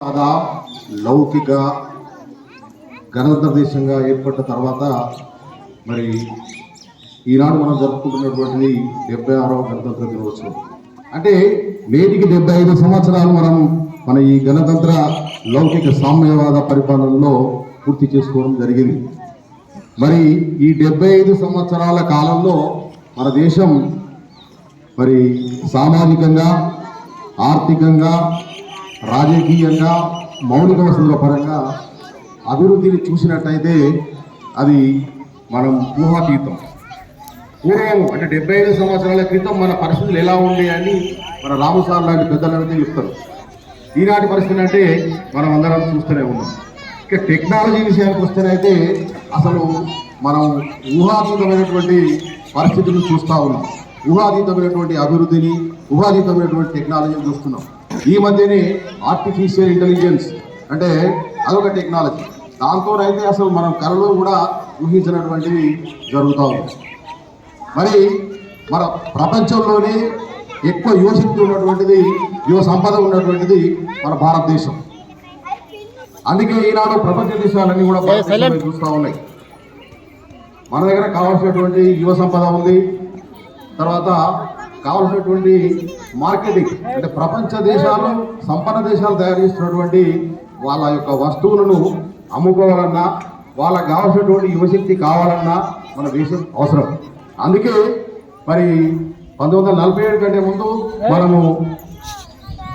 సాదా లౌకిక గణతంత్ర దేశంగా ఏర్పడిన తర్వాత మరి ఈనాడు మనం జరుపుకుంటున్నటువంటిది 76వ గణతంత్ర దినోత్సవం. అంటే నేటికి 75 సంవత్సరాలు మన ఈ గణతంత్ర లౌకిక సామ్యవాద పరిపాలనలో పూర్తి చేసుకోవడం జరిగింది. మరి ఈ 75 సంవత్సరాల కాలంలో మన దేశం మరి సామాజికంగా, ఆర్థికంగా, రాజకీయంగా, మౌలిక వసతుల పరంగా అభివృద్ధిని చూసినట్టయితే అది మనం ఊహాతీతం. పూర్వం అంటే 75 సంవత్సరాల క్రితం మన పరిస్థితులు ఎలా ఉండే అని మన రాము సార్ లాంటి పెద్దలంటే చెప్తారు. ఈనాటి పరిస్థితి అంటే మనం అందరం చూస్తూనే ఉన్నాం. ఇక టెక్నాలజీ విషయానికి వస్తేనైతే అసలు మనం ఊహాతీతమైనటువంటి పరిస్థితులను చూస్తూ ఉన్నాం. ఊహాతీతమైనటువంటి అభివృద్ధిని, ఊహాతీతమైనటువంటి టెక్నాలజీని చూస్తున్నాం. ఈ మధ్యనే ఆర్టిఫిషియల్ ఇంటెలిజెన్స్ అంటే అదొక టెక్నాలజీ. దాంతోనైతే అసలు మనం కళలో కూడా ఊహించినటువంటివి జరుగుతూ ఉంది. మరి మన ప్రపంచంలోనే ఎక్కువ యువశక్తి ఉన్నటువంటిది, యువ సంపద ఉన్నటువంటిది మన భారతదేశం. అందుకే ఈనాడు ప్రపంచ దేశాలన్నీ కూడా చూస్తూ ఉన్నాయి. మన దగ్గర కావాల్సినటువంటి యువ సంపద ఉంది. తర్వాత కావాల్సినటువంటి మార్కెటింగ్ అంటే ప్రపంచ దేశాలు, సంపన్న దేశాలు తయారు చేస్తున్నటువంటి వాళ్ళ యొక్క వస్తువులను అమ్ముకోవాలన్నా, వాళ్ళకి కావాల్సినటువంటి యువశక్తి కావాలన్నా మన దేశం అవసరం. అందుకే మరి 1947 కంటే ముందు మనము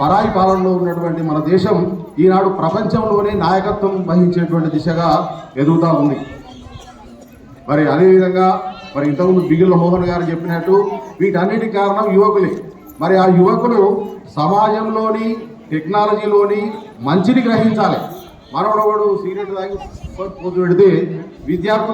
పరాయి పాలనలో ఉన్నటువంటి మన దేశం ఈనాడు ప్రపంచంలోనే నాయకత్వం వహించేటువంటి దిశగా ఎదుగుతూ ఉంది. మరి అదేవిధంగా మరి ఇంతకుముందు బిగిల్ల మోహన్ గారు చెప్పినట్టు వీటన్నిటికి కారణం యువకులే. మరి ఆ యువకులు సమాజంలోని, టెక్నాలజీలోని మంచిని గ్రహించాలి. మనోడొకడు సిగరెట్ తాగి పోతూ పెడితే విద్యార్థులు